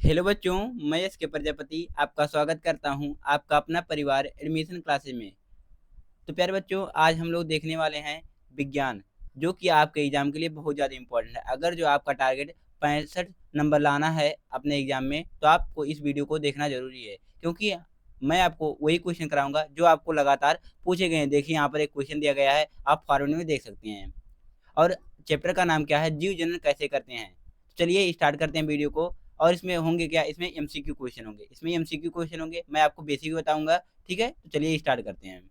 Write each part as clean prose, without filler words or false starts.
Hello बच्चों, मैं S के प्रजापति आपका स्वागत करता हूं आपका अपना परिवार एडमिशन क्लासेस में। तो प्यारे बच्चों, आज हम लोग देखने वाले हैं विज्ञान, जो कि आपके एग्जाम के लिए बहुत ज़्यादा इंपॉर्टेंट है। अगर जो आपका टारगेट 65 नंबर लाना है अपने एग्जाम में, तो आपको इस वीडियो को देखना जरूरी है, क्योंकि मैं आपको वही क्वेश्चन कराऊंगा जो आपको लगातार पूछे गए हैं। देखिए, यहाँ पर एक क्वेश्चन दिया गया है, आप फॉरवर्ड में देख सकते हैं। और चैप्टर का नाम क्या है? जीव जनन कैसे करते हैं। तो चलिए स्टार्ट करते हैं वीडियो को। और इसमें होंगे क्या? इसमें एमसीक्यू क्वेश्चन होंगे, मैं आपको बेसिक भी बताऊंगा। ठीक है, तो चलिए स्टार्ट करते हैं।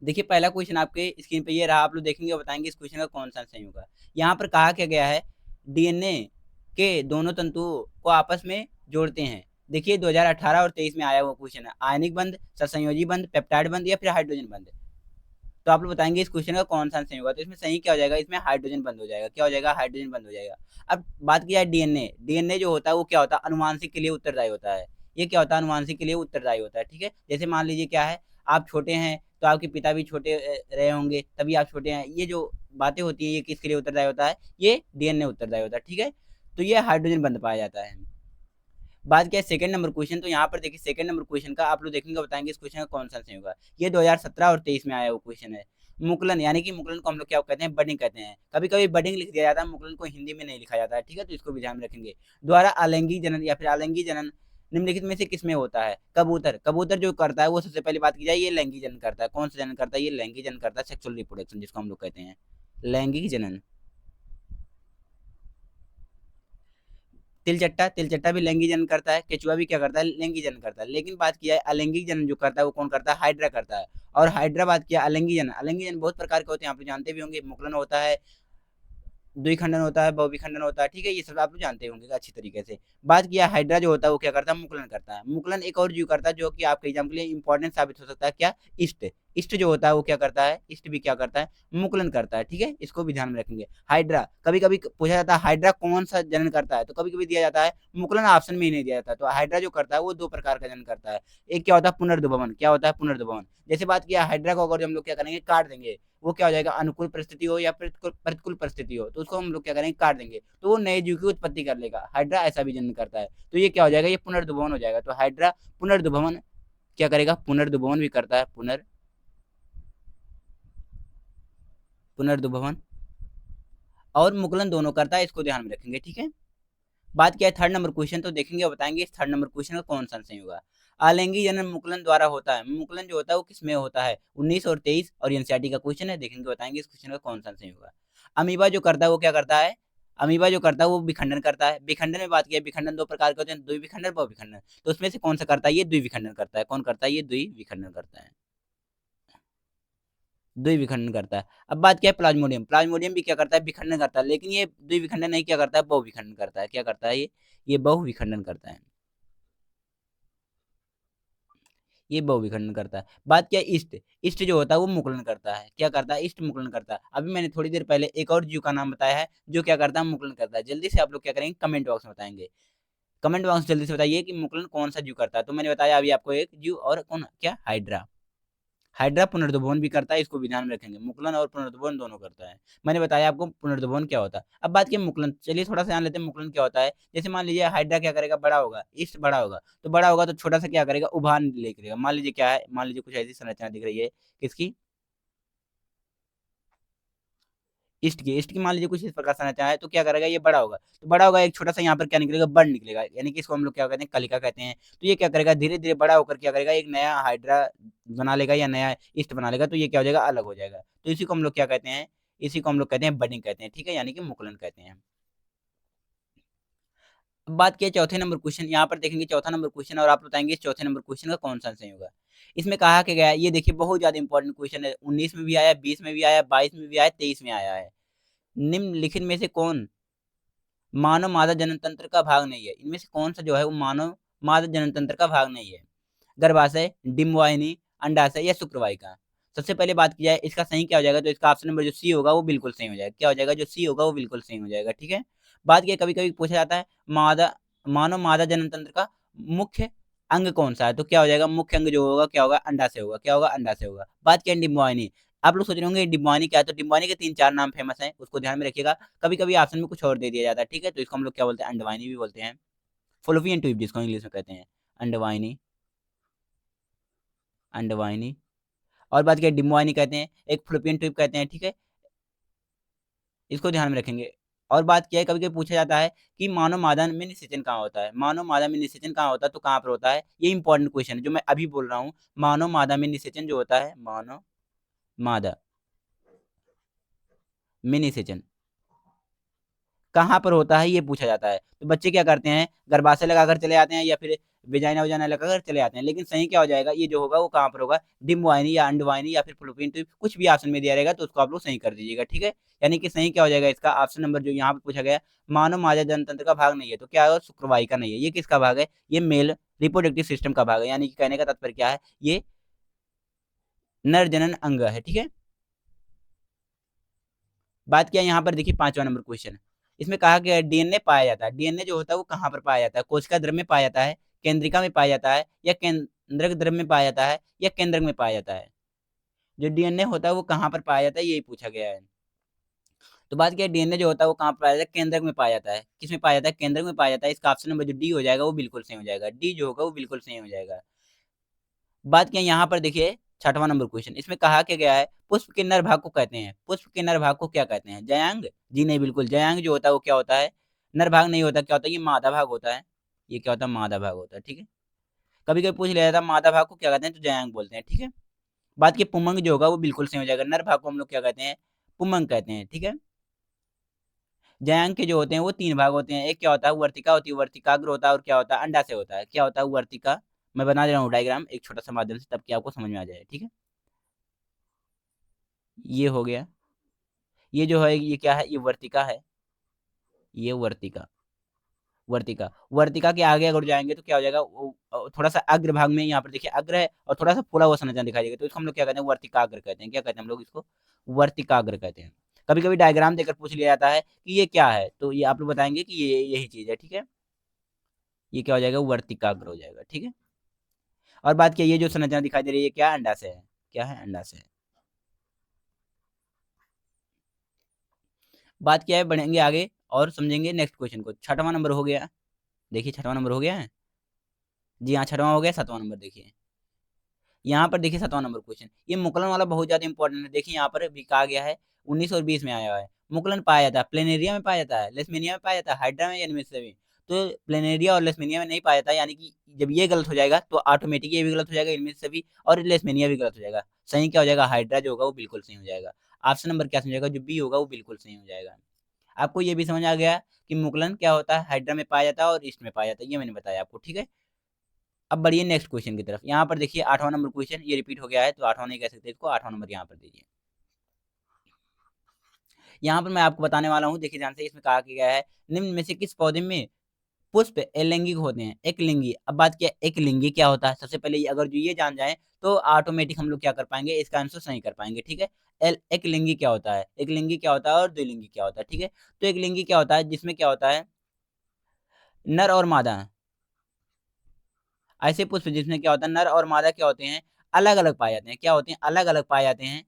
देखिए, पहला क्वेश्चन आपके स्क्रीन पे ये रहा, आप लोग देखेंगे और बताएंगे इस क्वेश्चन का कौन सा सही होगा। यहाँ पर कहा क्या गया है, डीएनए के दोनों तंतुओं को आपस में जोड़ते हैं। देखिए, 2018 और 23 में आया हुआ क्वेश्चन है, आयनिक बंध, सहसंयोजी बंध, पेप्टाइड बंध या फिर हाइड्रोजन बंध। तो आप लोग बताएंगे इस क्वेश्चन का कौन सा सही होगा। तो इसमें सही क्या हो जाएगा? इसमें हाइड्रोजन बंद हो जाएगा। क्या हो जाएगा? हाइड्रोजन बंद हो जाएगा। अब बात की जाए डीएनए, डीएनए जो होता है वो क्या होता है? अनुवांशिक के लिए उत्तरदायी होता है। ये क्या होता है? अनुवांशिक के लिए उत्तरदायी होता है। ठीक है, जैसे मान लीजिए क्या है, आप छोटे हैं तो आपके पिता भी छोटे रहे होंगे, तभी आप छोटे हैं। ये जो बातें होती है, ये किसके लिए उत्तरदायी होता है? ये डीएनए उत्तरदायी होता है। ठीक है, तो ये हाइड्रोजन बंद पाया जाता है। बात किया सेकंड नंबर क्वेश्चन, तो यहाँ पर देखिए सेकंड नंबर क्वेश्चन का आप लोग देखेंगे, बताएंगे इस क्वेश्चन का कौन सा सही होगा। ये 2017 और 23 में आया वो क्वेश्चन है। मुकुलन, यानी कि मुकुलन को हम लोग क्या कहते हैं? बडिंग कहते हैं। कभी कभी बडिंग लिख दिया जाता है, मुकुलन को हिंदी में नहीं लिखा जाता है। ठीक है, तो इसको भी ध्यान में रखेंगे। द्वारा अलैंगिक जनन या फिर अलैंगिक जनन निम्नलिखित में से किसमें होता है? कबूतर, कबूतर जो करता है वो सबसे पहले बात की जाए, ये लैंगिक जनन करता है। कौन सा जनन करता है? ये लैंगिक जनन करता है, सेक्सुअल रिप्रोडक्शन जिसको हम लोग कहते हैं लैंगिक जनन। तिलचट्टा, तिलचट्टा भी लैंगिक जनन करता है। केचुआ भी क्या करता है? लैंगिक जनन करता है। लेकिन बात किया है अलैंगिक जनन जो करता है वो कौन करता है? हाइड्रा करता है। और हाइड्रा बात किया अलैंगिक जनन, अलैंगिक जनन बहुत प्रकार के होते हैं, आप लोग जानते भी होंगे। मुकुलन होता है, द्विखंडन होता है, बहुविखंडन होता है। ठीक है, ये सब आप लोग जानते होंगे अच्छी तरीके से। बात किया हाइड्रा जो होता है वो क्या करता है? मुकुलन करता है। मुकुलन एक और जीव करता है जो कि आपके एग्जाम के लिए इंपॉर्टेंट साबित हो सकता है, क्या? इष्ट, इष्ट जो होता है वो क्या करता है? इष्ट भी क्या करता है? मुकुलन करता है। ठीक है, इसको भी ध्यान में रखेंगे। हाइड्रा, कभी कभी पूछा जाता है हाइड्रा कौन सा जनन करता है, तो कभी कभी दिया जाता है मुकुलन, ऑप्शन में ही नहीं दिया जाता। तो हाइड्रा जो करता है वो दो प्रकार का जनन करता है। एक क्या होता है? पुनर्द्भवन। क्या होता है? पुनर्द्भवन। जैसे बात किया हाइड्रा को अगर हम लोग क्या करेंगे? काट देंगे, वो क्या हो जाएगा? अनुकूल परिस्थिति हो या प्रतिकूल परिस्थिति हो, तो उसको हम लोग क्या करेंगे? काट देंगे, तो वो नए जीव की उत्पत्ति कर लेगा। हाइड्रा ऐसा भी जन्म करता है। तो ये क्या हो जाएगा? ये पुनर्द्भवन हो जाएगा। तो हाइड्रा पुनर्द्भवन क्या करेगा? पुनर्द्भवन भी करता है, पुनर्द्भवन और मुकुलन दोनों करता है, इसको ध्यान में रखेंगे। ठीक है, बात किया है थर्ड नंबर क्वेश्चन, तो देखेंगे और बताएंगे इस थर्ड नंबर क्वेश्चन का कौन सा सही होगा। आलिंगी जनन मुकुलन द्वारा होता है। मुकुलन जो होता है वो किसमें होता है? 19 और 23 और एनसीईआरटी का क्वेश्चन है, देखेंगे बताएंगे इस क्वेश्चन का कौन सा सही होगा। अमीबा जो करता है वो क्या करता है? अमीबा जो करता है वो विखंडन करता है। विखंडन में बात किया, विखंडन दो प्रकार के होते हैं, द्विविखंडन, बहुविखंडन। तो उसमें से कौन सा करता है? ये द्विविखंडन करता है। कौन करता है? ये द्विविखंडन करता है, द्विविखंडन करता है। अब बात किया है प्लाज्मोडियम, प्लाज्मोडियम भी क्या करता है? विखंडन करता है, लेकिन ये द्विविखंडन नहीं क्या करता है? बहुविखंडन करता है। क्या करता है? ये बहुविखंडन करता है, ये बहुविखंडन करता है। बात किया ईस्ट, ईस्ट जो होता है वो मुकुलन करता है। क्या करता है? ईस्ट मुकुलन करता है। अभी मैंने थोड़ी देर पहले एक और जीव का नाम बताया है जो क्या करता है? मुकुलन करता है। जल्दी से आप लोग क्या करेंगे? कमेंट बॉक्स में बताएंगे। कमेंट बॉक्स जल्दी से बताइए कि मुकुलन कौन सा जीव करता है। तो मैंने बताया अभी आपको एक जीव, और कौन? क्या? हाइड्रा। हाइड्रा पुनर्द्रवण भी करता है, इसको भी ध्यान में रखेंगे। मुकुलन और पुनर्द्रवण दोनों करता है। मैंने बताया आपको पुनर्द्रवण क्या होता है। अब बात की मुकुलन, चलिए थोड़ा सा जान लेते हैं मुकुलन क्या होता है। जैसे मान लीजिए हाइड्रा क्या करेगा? बड़ा होगा, ईस्ट बड़ा होगा, तो बड़ा होगा तो छोटा सा क्या करेगा? उभान लेकर। मान लीजिए क्या है, मान लीजिए कुछ ऐसी संरचना दिख रही है, किसकी? ईस्ट की मान लीजिए कुछ इस प्रकार संरचना है, तो क्या करेगा? ये बड़ा होगा, तो बड़ा होगा, एक छोटा सा यहाँ पर क्या निकलेगा? बड़ निकलेगा, यानी कि इसको हम लोग क्या कहते हैं? कलिका कहते हैं। तो ये क्या करेगा? धीरे धीरे बड़ा होकर क्या करेगा? एक नया हाइड्रा बना लेगा या नया ईस्ट बना लेगा, तो ये क्या हो जाएगा? अलग हो जाएगा। तो इसी को हम लोग क्या कहते हैं? इसी को हम लोग कहते हैं बडिंग कहते हैं। ठीक है, यानी कि मुकुलन कहते हैं। अब बात किया चौथे नंबर क्वेश्चन, यहाँ पर देखेंगे चौथा नंबर क्वेश्चन, और आप बताएंगे इस चौथे नंबर क्वेश्चन का कौन सा सही होगा। इसमें कहा क्या गया है? ये देखिए बहुत ज्यादा इंपॉर्टेंट क्वेश्चन है, 19 में भी आया, 20 में भी आया, 22 में भी आया, 23 में आया है। निम्नलिखित में से कौन मानव मादा जनन तंत्र का भाग नहीं है? इनमें से कौन सा जो है वो मानव मादा जनन तंत्र का भाग नहीं है? गर्भाशय, डिम्बवाहिनी, अंडाशय या शुक्रवाहिका। सबसे पहले बात की जाए इसका सही क्या हो जाएगा, तो इसका ऑप्शन नंबर जो सी होगा वो बिल्कुल सही हो जाएगा। क्या हो जाएगा? जो सी होगा वो बिल्कुल सही हो जाएगा। ठीक है, बात किया कभी कभी पूछा जाता है मादा मानव मादा जनन तंत्र का मुख्य अंग कौन सा है, तो क्या हो जाएगा? मुख्य अंग जो होगा क्या होगा? अंडाशय होगा। क्या होगा? अंडाशय होगा। बात किया डिम्बवाहिनी, आप लोग सोच रहे होंगे डिम्बानी क्या है, तो डिम्बानी के 3-4 नाम फेमस हैं, उसको ध्यान में रखिएगा। कभी-कभी ऑप्शन में कुछ और दे दिया जाता है, ठीक है? तो इसको हम लोग क्या बोलते हैं, अंडवाइनी भी बोलते हैं। फ़्लोपियन ट्यूब जिसको इंग्लिश में कहते हैं, अंडवाइनी, अंडवाइनी। और बात करें डिम्बानी कहते हैं, एक फ़्लोपियन ट्यूब कहते हैं, ठीक है? इसको ध्यान में रखेंगे। और बात क्या है, कभी-कभी पूछा जाता है कि मानव मादा में निषेचन कहाँ होता है? मानव मादा में निषेचन कहाँ होता है, तो कहाँ पर होता है? ये इम्पोर्टेंट क्वेश्चन है, जो मैं अभी बोल रहा हूँ। मानव मादा में निषेचन जो होता है, मानव मादा में निषेचन कहाँ पर होता है, ये पूछा जाता है। तो बच्चे क्या करते हैं, गर्भाशय लगाकर चले आते हैं या फिर वेजाइना-वजाइना लगाकर चले आते हैं। लेकिन सही क्या हो जाएगा, ये जो होगा वो कहाँ पर होगा, डिम्बवाहिनी या अंडवाहिनी या फिर फ़्लोपियन ट्यूब, कुछ भी ऑप्शन में दिया रहेगा तो उसको आप लोग सही कर दीजिएगा, ठीक है? यानी कि सही क्या हो जाएगा इसका, ऑप्शन नंबर जो यहाँ पे पूछा गया है, मानव मादा जनतंत्र का भाग नहीं है, तो क्या होगा, शुक्रवाहिका नहीं है। ये किसका भाग है? ये मेल रिप्रोडक्टिव सिस्टम का भाग है। यानी कि कहने का तात्पर्य क्या है, ये नर जनन अंग है, ठीक है? बात क्या है यहाँ पर, देखिए 5वां नंबर क्वेश्चन। इसमें कहा गया है डीएनए पाया जाता है। डीएनए जो होता है वो कहाँ पर पाया जाता है? कोशिका द्रव्य में पाया जाता है, केंद्रिका में पाया जाता है या केंद्रक द्रव्य में पाया जाता है या केंद्रक में पाया जाता है? जो डीएनए होता है वो कहाँ पर पाया जाता है, यही पूछा गया है। तो बात क्या है, डीएनए जो होता है वो कहाँ पर पाया जाता है? केंद्रक में पाया जाता है। किसमें पाया जाता है? केंद्रक में पाया जाता है। इसका ऑप्शन नंबर जो डी हो जाएगा वो बिल्कुल सही हो जाएगा। डी जो होगा वो बिल्कुल सही हो जाएगा। बात क्या है यहाँ पर, देखिए 6वां नंबर क्वेश्चन। इसमें कहा क्या गया है, पुष्प के नर भाग को कहते हैं। पुष्प के नर भाग को क्या कहते हैं? जयांग? जी नहीं, बिल्कुल जयांग जो होता है वो क्या होता है, नर भाग नहीं होता। क्या होता है, ये मादा भाग होता है। ये क्या होता है, मादा भाग होता है, ठीक है? कभी कभी पूछ लिया जाता है मादा भाग को क्या कहते हैं, तो जयांग बोलते हैं, ठीक है? बात की पुमंग जो होगा वो बिल्कुल सही हो जाएगा। नर भाग को हम लोग क्या कहते हैं, पुमंग कहते हैं, ठीक है? जयांग के जो होते हैं वो 3 भाग होते हैं। एक क्या होता है, वर्तिका होती है, वर्तिकाग्र होता है, और क्या होता है, अंडा से होता है। क्या होता है, वर्तिका। मैं बना दे रहा हूँ डायग्राम एक छोटा सा माध्यम से, तब कि आपको समझ में आ जाए, ठीक है? ये हो गया। ये जो है ये क्या है, ये वर्तिका है। ये वर्तिका, वर्तिका, वर्तिका के आगे अगर जाएँगे तो क्या हो जाएगा, वो थोड़ा-सा अग्रभाग में यहाँ पर देखिए अग्र है और थोड़ा-सा फूला हुआ संरचना दिखाई देगा, तो इसको हम लोग क्या कहते हैं, वर्तिकाग्र कहते हैं। क्या कहते हैं हम लोग इसको? वर्तिकाग्र कहते हैं। कभी-कभी डायग्राम देकर पूछ लिया जाता है कि ये क्या है? तो ये आप लोग बताएँगे कि ये यही चीज़ है, ठीक है? ये क्या हो जाएगा, वर्तिकाग्र हो जाएगा, ठीक है? और बात की ये जो संरचना दिखाई दे रही है, ये क्या है? अंडाशय है। क्या है? अंडाशय है। बात क्या है, बढ़ेंगे आगे और समझेंगे नेक्स्ट क्वेश्चन को। 6वां नंबर हो गया। देखिए 6वां नंबर हो गया है? जी हाँ, 6वां हो गया, 7वां नंबर देखिए। यहाँ पर देखिए 7वां नंबर क्वेश्चन, ये मुकुलन वाला बहुत ज़्यादा इंपॉर्टेंट है। देखिए यहाँ पर भी कहा गया है 19 और 20 में आया हुआ है। मुकुलन पाया जाता है, प्लेनेरिया में पाया जाता है, लेशमेनिया में पाया जाता है, हाइड्रा में या इनमें से भी? तो प्लेनेरिया और लेशमेनिया में नहीं पाया जाता है, यानी कि जब ये गलत हो जाएगा तो ऑटोमेटिक ये भी गलत हो जाएगा इनमें से भी, और लेशमेनिया भी गलत हो जाएगा। सही क्या हो जाएगा, हाइड्रा जो होगा वो बिल्कुल सही हो जाएगा। ऑप्शन नंबर क्या समझेगा, जो बी होगा वो बिल्कुल सही हो जाएगा। आपको ये भी समझ आ गया कि मुकुलन क्या होता है, हाइड्रा में पाया जाता है और ईस्ट में पाया जाता है, ये मैंने बताया आपको, ठीक है? अब बढ़िए नेक्स्ट क्वेश्चन की तरफ। यहाँ पर देखिए 8वां नंबर क्वेश्चन, ये रिपीट हो गया है तो 8वां नहीं कह सकते इसको, 8वां नंबर यहाँ पर दीजिए। यहाँ पर मैं आपको बताने वाला हूँ, देखिए ध्यान से, इसमें कहा गया है निम्न में से किस पौधे में पुष्प अलैंगिक होते हैं? एकलिंगी। अब बात क्या है, एकलिंगी क्या होता है? सबसे पहले अगर जो ये जान जाए तो ऑटोमेटिक हम लोग क्या कर पाएंगे, इसका आंसर सही कर पाएंगे, ठीक है? एकलिंगी क्या होता है, एकलिंगी क्या होता है और द्विलिंगी क्या होता है, ठीक है? तो एकलिंगी क्या होता है, जिसमें क्या होता है, नर और मादा, ऐसे पुष्प जिसमें क्या होता है, नर और मादा क्या होते हैं, अलग अलग पाए जाते हैं। क्या होते हैं, अलग अलग पाए जाते हैं,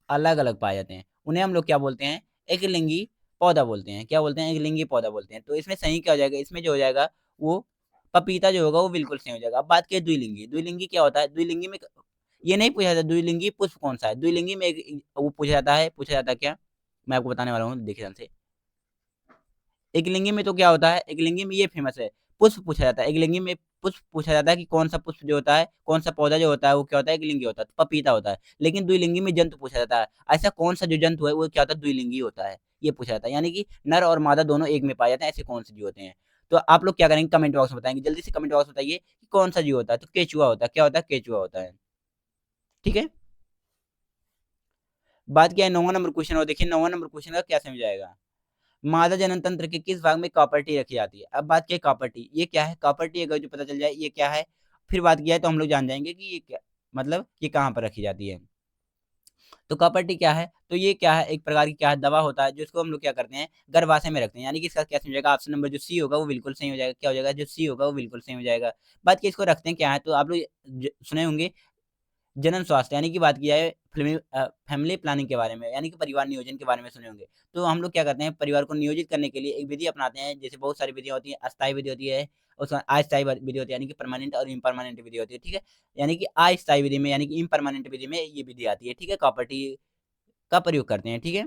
अलग अलग पाए जाते हैं। उन्हें हम लोग क्या बोलते हैं, एकलिंगी पौधा बोलते हैं। क्या बोलते हैं, एकलिंगी पौधा बोलते हैं। तो इसमें सही क्या हो जाएगा, इसमें जो हो जाएगा वो पपीता जो होगा वो बिल्कुल सही हो जाएगा। अब बात करें द्विलिंगी, द्विलिंगी क्या होता है, द्विलिंगी में ये नहीं पूछा जाता द्विलिंगी पुष्प कौन सा है। द्विलिंगी में एक वो पूछा जाता है क्या, मैं आपको बताने वाला हूँ, देखिए ध्यान से। एकलिंगी में तो क्या होता है, एकलिंगी में ये फेमस है, पुष्प पूछा जाता है। एकलिंगी में पुष्प पूछा जाता है कि कौन सा पुष्प जो होता है, कौन सा पौधा जो होता है वो क्या होता है, एकलिंगी होता है, तो पपीता होता है। लेकिन द्विलिंगी में जंतु पूछा जाता है, ऐसा कौन सा जो जंतु है वो क्या होता है, द्विलिंगी होता है, ये पूछा जाता है। यानी कि नर और मादा दोनों एक में पाए जाते हैं, ऐसे कौन से जीव होते हैं? तो आप लोग क्या करेंगे, कमेंट बॉक्स में बताएंगे, जल्दी से कमेंट बॉक्स में बताइए कि कौन सा जीव होता है, तो केचुआ होता है। क्या होता है, केचुआ होता है, ठीक है? बात क्या है, 9वां नंबर क्वेश्चन, और देखिए 9वां नंबर क्वेश्चन का क्या समझ आएगा। मादा जनन तंत्र के किस भाग में कॉपर्टी रखी जाती है? अब बात की है कॉपर्टी, ये क्या है, कॉपर्टी अगर जो पता चल जाए ये क्या है, फिर बात किया है तो हम लोग जान जाएंगे कि ये क्या, मतलब ये कहाँ पर रखी जाती है। तो कॉपर्टी क्या है, तो ये क्या है, एक प्रकार की क्या है, दवा होता है जिसको हम लोग क्या करते हैं, गर्भाशय में रखते हैं। यानी कि इसका क्या समझेगा, ऑप्शन नंबर जो सी होगा वो बिल्कुल सही हो जाएगा। क्या हो जाएगा, जो सी होगा वो बिल्कुल सही हो जाएगा। बात की इसको रखते हैं क्या है, तो आप लोग सुने होंगे जनन स्वास्थ्य यानी कि बात की जाए फैमिली प्लानिंग के बारे में, यानी कि परिवार नियोजन के बारे में सुने होंगे। तो हम लोग क्या करते हैं, परिवार को नियोजित करने के लिए एक विधि अपनाते हैं, जैसे बहुत सारी विधियाँ होती हैं, अस्थायी विधि होती है, उसमें अस्थायी विधि होती है, यानी कि परमानेंट और इम्परमानेंट विधि होती है, ठीक है? यानी कि अस्थायी विधि में, यानी कि इम्परमानेंट विधि में ये विधि आती है, ठीक है? प्रॉपर्टी का प्रयोग करते हैं, ठीक है?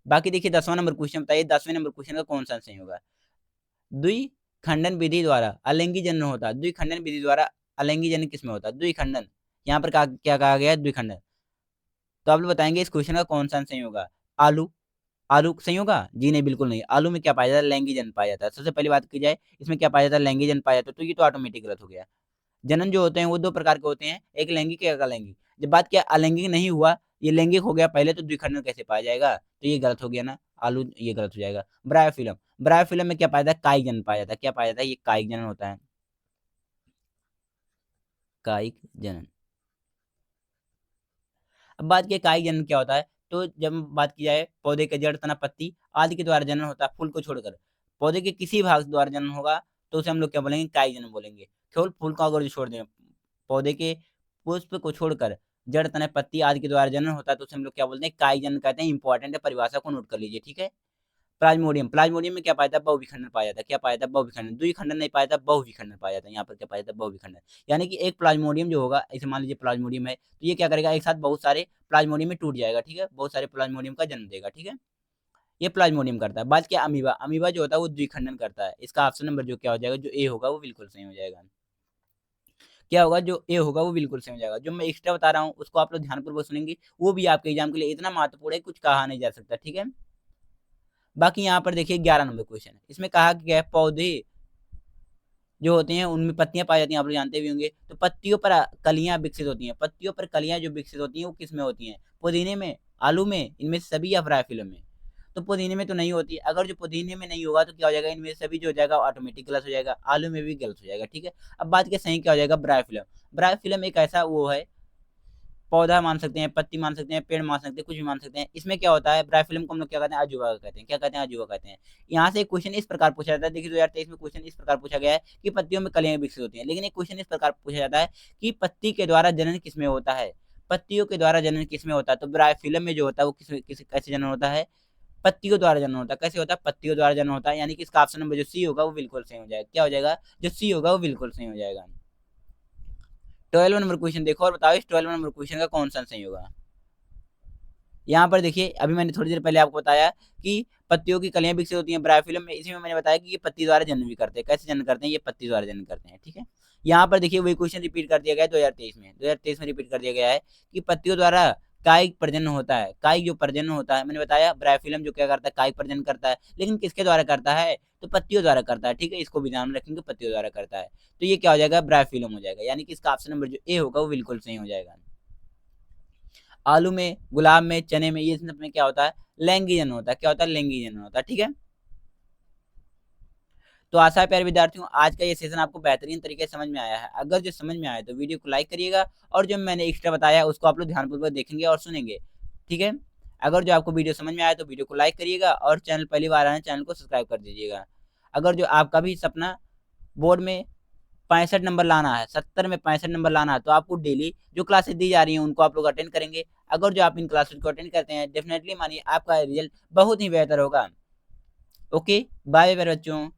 बाकी देखिए 10वां नंबर क्वेश्चन बताइए, 10वें नंबर क्वेश्चन का कौन-सा सही होगा? द्विखंडन विधि द्वारा अलैंगिक जनन होता है। द्विखंडन विधि द्वारा अलैंगिक जनन किसमें होता है? द्विखंडन, यहाँ पर क्या कहा गया है? द्विखंडन। तो आप लोग बताएँगे इस क्वेश्चन का कौन-सा सही होगा? आलू, आलू सही होगा? जी नहीं, बिल्कुल नहीं। आलू में क्या पाया जाता है? लैंगिक जनन पाया जाता है। सबसे पहली बात की जाए, इसमें क्या पाया जाता है? लैंगिक जनन पाया जाता है, तो ये तो ऑटोमेटिक गलत हो गया। जनन जो होते हैं वो 2 प्रकार के होते हैं, एक लैंगिक, एक अलैंगिक। जब बात किया अलैंगिक नहीं हुआ, ये लैंगिक हो गया पहले, तो द्विखंडन कैसे पाया जाएगा? तो ये गलत हो गया ना, आलू ये गलत हो जाएगा। ब्रायोफिलम, ब्रायोफिलम में क्या पाया जाता है? कायिक जनन पाया जाता है। क्या पाया जाता है? ये कायिक जनन होता है। कायिक जनन। अब बात की कायिक जनन क्या होता है? तो जब बात की जाए पौधे के जड़, तना, पत्ती आदि के द्वारा जनन होता है, फूल को छोड़कर। पौधे के किसी भाग द्वारा जनन होगा, तो उसे हम लोग क्या बोलेंगे? कायिक जनन बोलेंगे। केवल फूल को अगर जो छोड़ दें, पौधे के पुष्प को छोड़कर जड़, तना, पत्ती आदि के द्वारा जनन होता है, तो उसे हम लोग क्या बोलते हैं? कायिक जनन कहते हैं। इंपॉर्टेंट है, परिभाषा को नोट कर लीजिए, ठीक है? प्लाज्मोडियम, प्लाज्मोडियम में क्या पाया जाता है? बहुविखंडन पाया जाता है। क्या पाया जाता है? बहुविखंडन। द्विखंडन नहीं पाया जाता, बहुविखंडन पाया जाता है। यहाँ पर क्या पाया जाता है? बहुविखंडन। यानी कि एक प्लाज्मोडियम जो होगा, ऐसे मान लीजिए प्लाज्मोडियम है, तो ये क्या करेगा? एक साथ बहुत सारे प्लाज्मोडियम में टूट जाएगा, ठीक है? बहुत सारे प्लाज्मोडियम का जन्म देगा, ठीक है? ये प्लाज्मोडियम करता है। बात क्या अमीबा, अमीबा जो होता है वो द्विखंडन करता है। इसका ऑप्शन नंबर जो क्या हो जाएगा? जो ए होगा वो बिल्कुल सही हो जाएगा। क्या होगा? जो ए होगा वो बिल्कुल सही हो जाएगा। जो मैं एक्स्ट्रा बता रहा हूँ उसको आप लोग ध्यानपूर्वक सुनेंगे, वो भी आपके एग्जाम के लिए इतना महत्वपूर्ण है, कुछ कहा नहीं जा सकता, ठीक है? बाकी यहाँ पर देखिए 11 नंबर क्वेश्चन, इसमें कहा गया है पौधे जो होते हैं उनमें पत्तियाँ पाई जाती हैं, आप लोग जानते भी होंगे। तो पत्तियों पर कलियाँ विकसित होती हैं। पत्तियों पर कलियाँ जो विकसित होती हैं वो किसमें होती हैं? पुदीने में, आलू में, इनमें से सभी या ब्रायोफिलम में? तो पुदीने में तो नहीं होती। अगर जो पुदीने में नहीं होगा तो क्या हो जाएगा? इनमें से सभी जो हो जाएगा ऑटोमेटिक गलत हो जाएगा। आलू में भी गलत हो जाएगा, ठीक है? अब बात के सही क्या हो जाएगा? ब्रायोफिलम। ब्रायोफिलम एक ऐसा वो है, पौधा मान सकते हैं, पत्ती मान सकते हैं, पेड़ मान सकते हैं, कुछ भी मान सकते हैं। इसमें क्या होता है? ब्रायोफिलम को हम लोग क्या कहते हैं? अजूबा कहते हैं। क्या कहते हैं? अजूबा कहते हैं। यहाँ से एक क्वेश्चन इस प्रकार पूछा जाता है, देखिए 2023 में क्वेश्चन इस प्रकार पूछा गया है कि पत्तियों में कलियाँ विकसित होती हैं। लेकिन एक क्वेश्चन इस प्रकार पूछा जाता है कि पत्ती के द्वारा जनन किसमें होता है? पत्तियों के द्वारा जनन किसमें होता है? तो ब्रायोफिलम में जो होता है वो कैसे जनन होता है? पत्तियों द्वारा जनन होता है। कैसे होता है? पत्तियों द्वारा जनन होता है। यानी कि इसका ऑप्शन नंबर जो सी होगा वो बिल्कुल सही हो जाएगा। क्या हो जाएगा? जो सी होगा वो बिल्कुल सही हो जाएगा। 12 नंबर क्वेश्चन देखो और बताओ इस 12 नंबर क्वेश्चन का कौन सा सही होगा? यहाँ पर देखिए अभी मैंने थोड़ी देर पहले आपको बताया कि पत्तियों की कलियां विकसित होती हैं ब्रायोफिलम में, इसी में मैंने बताया कि ये पत्ती द्वारा जनन भी करते हैं। कैसे जनन करते हैं? ये पत्ती द्वारा जनन करते हैं, ठीक है? यहाँ पर देखिए वही क्वेश्चन रिपीट कर दिया गया है 2023 में रिपीट कर दिया गया है कि पत्तियों द्वारा कायिक प्रजनन होता है। कायिक जो प्रजनन होता है, मैंने बताया ब्रायोफिलम जो क्या करता है? कायिक प्रजनन करता है। लेकिन किसके द्वारा करता है? तो पत्तियों द्वारा करता है, ठीक है? इसको भी ध्यान में रखेंगे, पत्तियों द्वारा करता है। तो ये क्या हो जाएगा? ब्रायोफिलम हो जाएगा। यानी कि इसका ऑप्शन नंबर जो ए होगा वो बिल्कुल सही हो जाएगा। आलू में, गुलाब में, चने में, ये सब में क्या होता है? लैंगिक जनन होता है। क्या होता है? लैंगिक जनन होता है, ठीक है? तो आशा है प्यारे विद्यार्थियों आज का ये सेशन आपको बेहतरीन तरीके से समझ में आया है। अगर जो समझ में आया तो वीडियो को लाइक करिएगा और जो मैंने एक्स्ट्रा बताया उसको आप लोग ध्यानपूर्वक देखेंगे और सुनेंगे, ठीक है? अगर जो आपको वीडियो समझ में आया तो वीडियो को लाइक करिएगा और चैनल पहली बार आए हैं चैनल को सब्सक्राइब कर दीजिएगा। अगर जो आपका भी सपना बोर्ड में 65 नंबर लाना है, 70 में 65 नंबर लाना है, तो आपको डेली जो क्लासेस दी जा रही हैं उनको आप लोग अटेंड करेंगे। अगर जो आप इन क्लासेस को अटेंड करते हैं डेफिनेटली मानिए आपका रिजल्ट बहुत ही बेहतर होगा। ओके, बाय मेरे बच्चों।